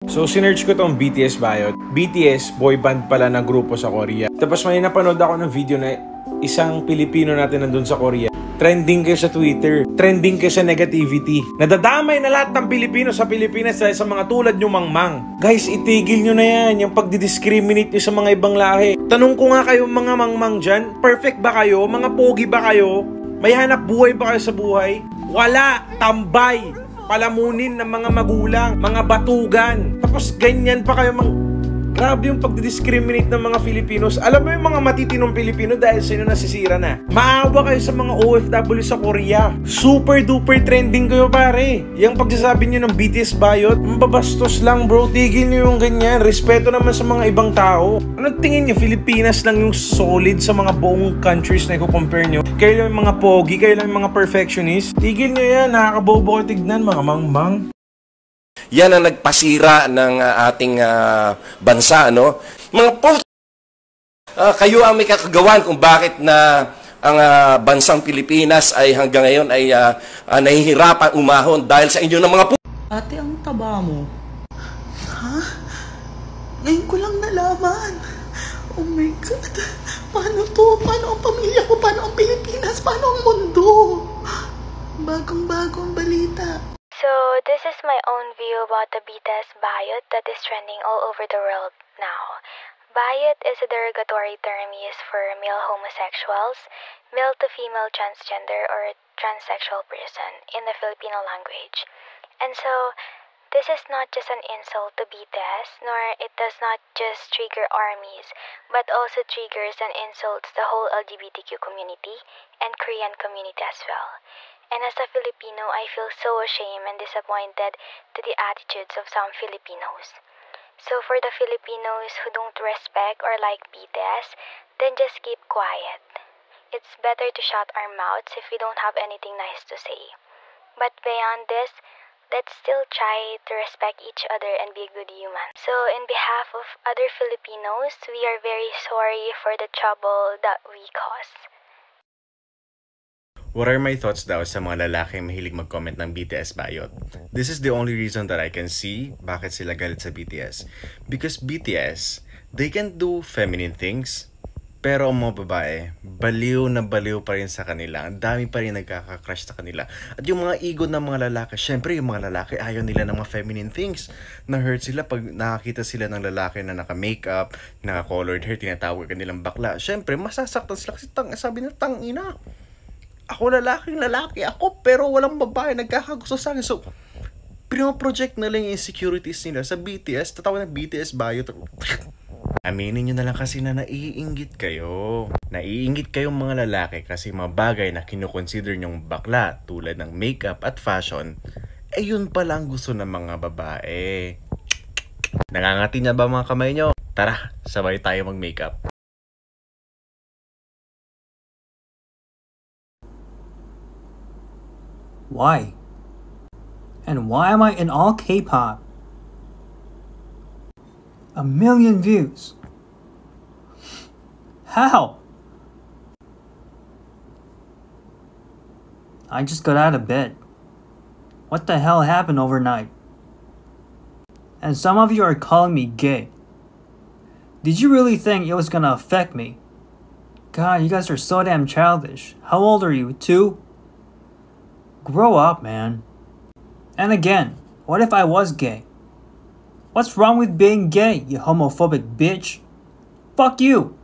So, sinerch ko tong BTS Biot. BTS, boy band pala na grupo sa Korea. Tapos may napanood ako ng video na isang Pilipino natin nandun sa Korea. Trending kayo sa Twitter. Trending kayo sa negativity. Nadadamay na lahat ng Pilipino sa Pilipinas dahil sa mga tulad nyo mangmang. Guys, itigil nyo na yan. Yung pagdidiscriminate nyo sa mga ibang lahi. Tanong ko nga kayo mga mangmang dyan. Perfect ba kayo? Mga pogi ba kayo? May hanap buhay ba kayo sa buhay? Wala. Tambay. Palamunin ng mga magulang, mga batugan. Tapos ganyan pa kayo Grabe yung pagdidiscriminate ng mga Filipinos. Alam mo yung mga matitinong Pilipino dahil sino nasisira na. Maawa kayo sa mga OFW sa Korea. Super duper trending kayo pare. Yung pagsasabi nyo ng BTS Biot, mababastos lang bro. Tigil nyo yung ganyan. Respeto naman sa mga ibang tao. Ano tingin nyo? Pilipinas lang yung solid sa mga buong countries na i-compare nyo. Kayo lang yung mga pogi, kayo lang yung mga perfectionist. Tigil nyo yan. Nakakabobo ko tignan mga mangmang. Yan ang nagpasira ng ating bansa, no? Mga kayo ang may kakagawan kung bakit na ang bansang Pilipinas ay hanggang ngayon ay nahihirapan umahon dahil sa inyo ng mga Ate, ang taba mo. Ha? Ngayon ko lang nalaman. Oh my God. Paano to? Paano ang pamilya ko? Paano ang Pilipinas? Paano ang mundo? Bagong-bagong balita. So, this is my own view about the BTS Biot that is trending all over the world now. Biot is a derogatory term used for male homosexuals, male to female transgender or transsexual person in the Filipino language. And so, this is not just an insult to BTS, nor it does not just trigger armies, but also triggers and insults the whole LGBTQ community and Korean community as well. And as a Filipino, I feel so ashamed and disappointed to the attitudes of some Filipinos. So for the Filipinos who don't respect or like BTS, then just keep quiet. It's better to shut our mouths if we don't have anything nice to say. But beyond this, let's still try to respect each other and be a good human. So in behalf of other Filipinos, we are very sorry for the trouble that we caused. What are my thoughts daw sa mga lalaki mahilig mag-comment ng BTS Biot? This is the only reason that I can see bakit sila galit sa BTS. Because BTS, they can do feminine things, pero ang mga babae, baliw na baliw pa rin sa kanila. Ang dami pa rin nagkaka-crush sa kanila. At yung mga ego ng mga lalaki, syempre yung mga lalaki ayaw nila ng mga feminine things. Na-hurt sila pag nakakita sila ng lalaki na naka-makeup, naka-colored hair, tinatawag ka nilang bakla. Syempre, masasaktan sila kasi sabi nila, tangina. Ako lalaki ako, pero walang babae nagkakagusto sa akin. So, pinoproject na lang yung insecurities nila sa BTS. Tatawag ng BTS Biot. Aminin nyo na lang kasi na naiinggit kayo. Naiinggit kayong mga lalaki kasi mga bagay na kinukonsider nyong bakla tulad ng makeup at fashion, eh yun pala ang gusto ng mga babae. Nangangati na ba mga kamay nyo? Tara, sabay tayo mag-makeup. Why? And why am I in all K-pop? 1 million views. How? I just got out of bed. What the hell happened overnight? And some of you are calling me gay. Did you really think it was gonna affect me? God, you guys are so damn childish. How old are you? 2? Grow up, man. And again, what if I was gay? What's wrong with being gay, you homophobic bitch? Fuck you!